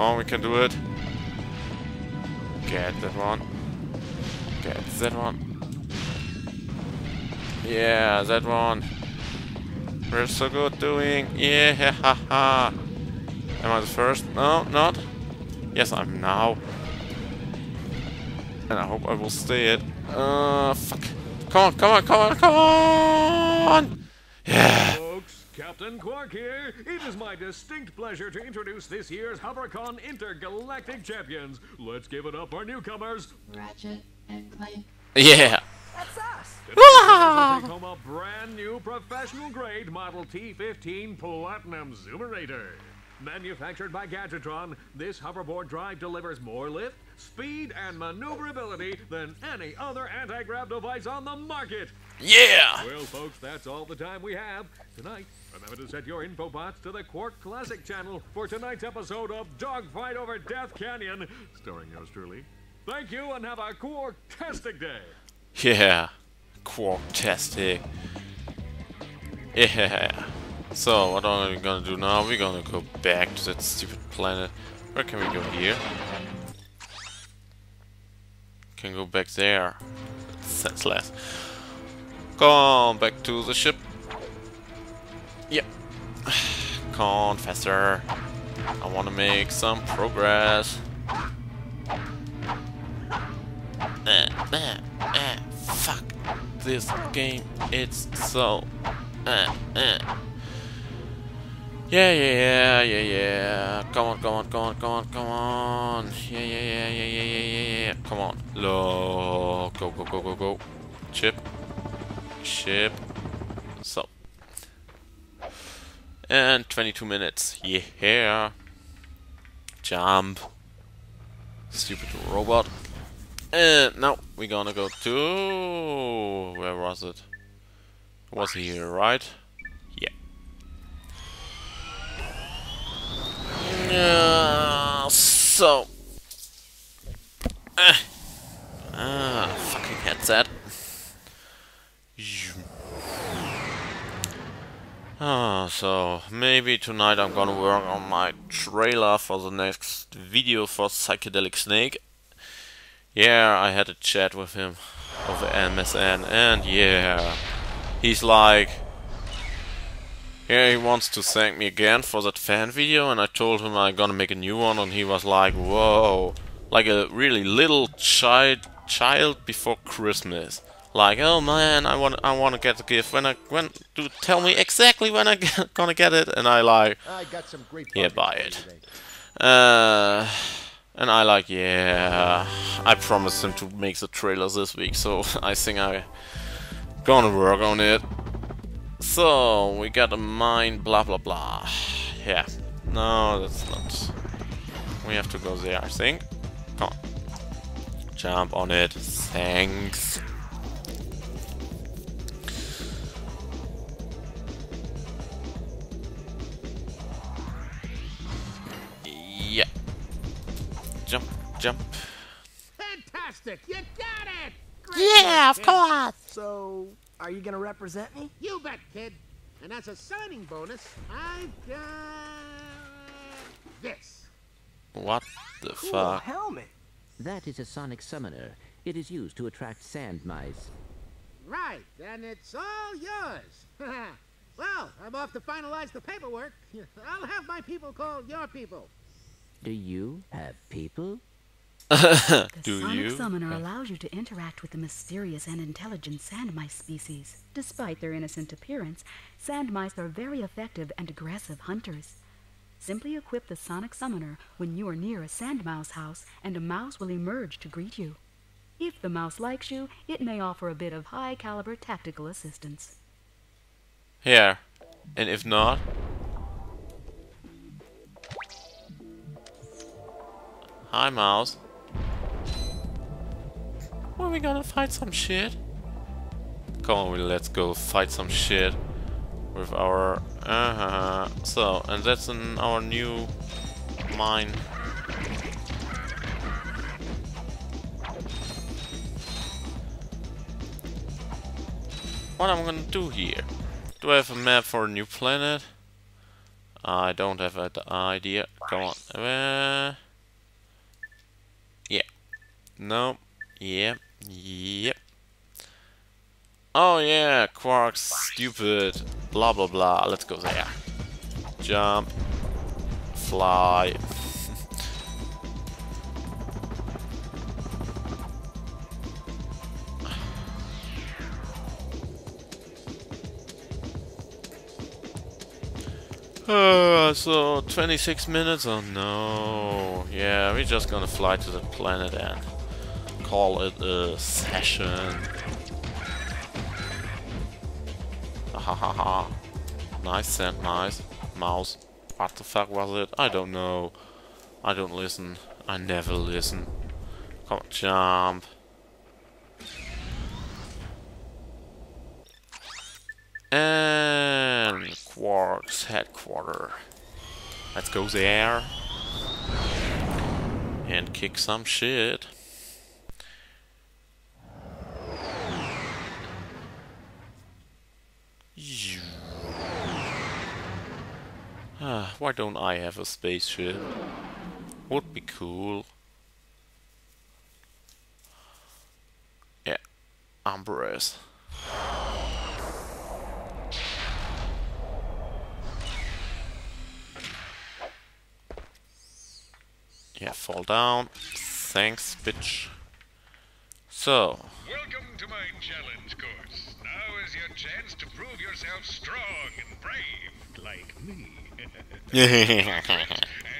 Oh, we can do it. Get that one. Get that one. Yeah, that one. We're so good doing. Yeah, haha. Am I the first? No, not. Yes, I'm now. And I hope I will stay it. Fuck. Come on, come on, come on, come on! Yeah! Folks, Captain Quark here. It is my distinct pleasure to introduce this year's HoverCon Intergalactic Champions. Let's give it up for newcomers. Ratchet and Clank. Yeah! That's us! Today, we'll take home a brand new professional grade Model T15 Platinum Zoomerator. Manufactured by Gadgetron, this hoverboard drive delivers more lift, speed, and maneuverability than any other anti-grav device on the market. Yeah! Well, folks, that's all the time we have. Tonight, remember to set your infobots to the Quark Classic channel for tonight's episode of Dogfight Over Death Canyon, starring yours truly. Thank you, and have a Quark-tastic day. Yeah. Quark-tastic. Yeah. So, what are we gonna do now? We're gonna go back to that stupid planet. Where can we go here? Can go back there. That's senseless. Come on, back to the ship. Yep. Come on, faster. I wanna make some progress. Fuck. This game, it's so... Yeah. Come on. Yeah. Come on. Low. Go. Ship. So. And 22 minutes. Yeah. Jump. Stupid robot. And now we're gonna go to... Where was it? It was here, right? So fucking headset. So maybe tonight I'm gonna work on my trailer for the next video for Psychedelic Snake. Yeah, I had a chat with him over MSN, and yeah, he's like, yeah, he wants to thank me again for that fan video, and I told him I'm gonna make a new one, and he was like, whoa, like a really little child before Christmas. Like, oh man, I wanna get the gift. Tell me exactly when I gonna get it, and I like, got some great yeah, buy it. And I like, yeah, I promised him to make the trailer this week, so I think I'm gonna work on it. So, we got a mine, blah blah blah. Yeah. No, that's not... We have to go there, I think. Come on. Jump on it. Thanks. Yeah. Jump. Fantastic! You got it! Yeah, of course! So, are you gonna represent me? You bet, kid. And as a signing bonus, I've got this. What the Cool fuck? helmet. That is a sonic summoner. It is used to attract sand mice. Right, and it's all yours. Well, I'm off to finalize the paperwork. I'll have my people call your people. Do you have people? The Do sonic you? summoner allows you to interact with the mysterious and intelligent sand mice species. Despite their innocent appearance, sand mice are very effective and aggressive hunters. Simply equip the sonic summoner when you are near a sand mouse house, and a mouse will emerge to greet you. If the mouse likes you, it may offer a bit of high-caliber tactical assistance. Here. And if not... Hi, mouse. Are we gonna fight some shit? Come on, let's go fight some shit with our... So, and that's in our new mine. What am I gonna do here? Do I have a map for a new planet? I don't have an idea. Come on. No. Yep. Yep. Oh yeah, Quark's stupid. Blah blah blah. Let's go there. Jump. Fly. So 26 minutes? Oh no. Yeah, we're just gonna fly to the planet and call it a session. Ha ha ha. Nice sand, nice. Mouse. What the fuck was it? I don't know. I don't listen. I never listen. Come on, jump. And Quark's headquarters. Let's go there and kick some shit. Why don't I have a spaceship? Would be cool. Yeah, Umbrus. Yeah, fall down. Thanks, bitch. So. Welcome to my challenge course. Now is your chance to prove yourself strong and brave, like me. And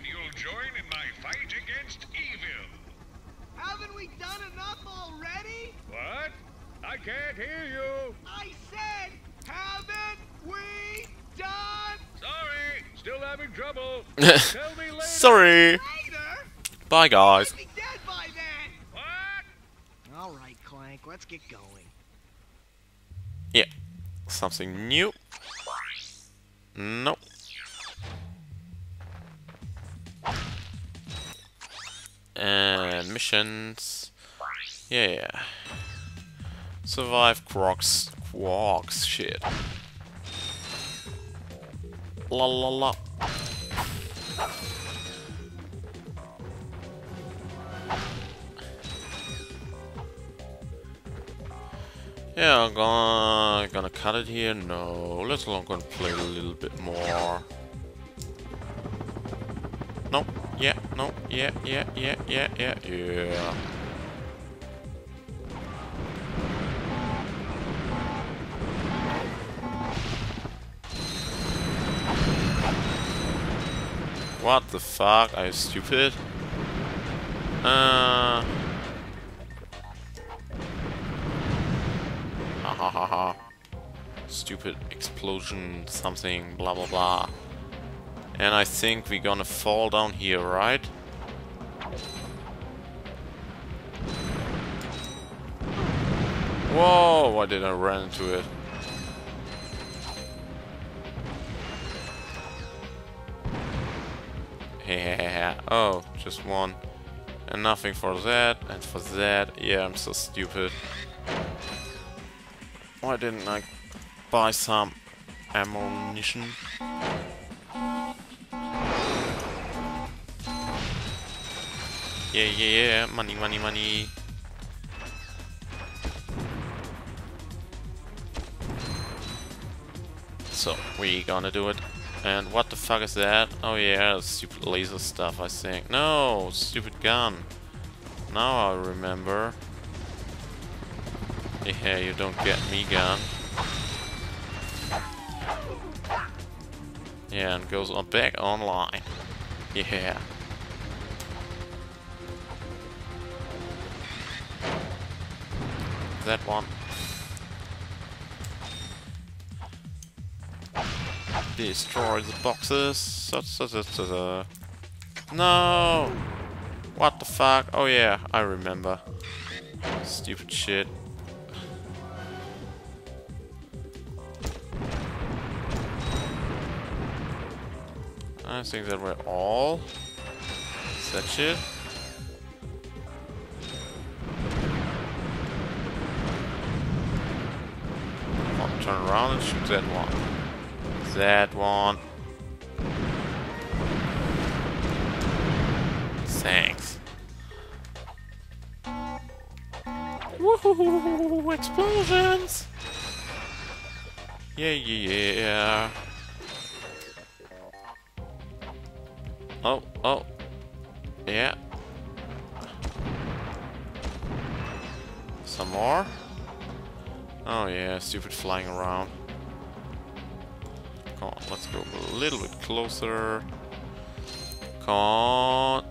you'll join in my fight against evil. Haven't we done enough already? What? I can't hear you. I said, haven't we done? Sorry, still having trouble. Tell me later. Sorry. Later? Bye, guys. Be dead by then. What? All right, Clank, let's get going. Yeah. Something new. Nope. And missions. Yeah. Survive Quark's shit. La la la. Yeah, I'm gonna cut it here. No, let's gonna play a little bit more. No, yeah, no, yeah. What the fuck? Are you stupid? Ha. Stupid explosion, something, blah blah blah. And I think we're gonna fall down here, right? Whoa, why did I run into it? Oh, just one. And nothing for that, and for that. Yeah, I'm so stupid. Why didn't I buy some ammunition? Yeah, money. So, we gonna do it. And what the fuck is that? Oh yeah, stupid laser stuff, I think. No, stupid gun. Now I remember. Yeah, you don't get me, gun. Yeah, and goes on back online. Yeah. That one. Destroy the boxes. No! What the fuck? Oh yeah, I remember. Stupid shit. I think that we're all. Is that shit? Turn around and shoot that one. That one. Thanks. Woohoo! Explosions! Yeah, yeah, yeah. Oh, oh. Yeah. Some more? Oh yeah, stupid flying around. Come on, let's go a little bit closer. Come on.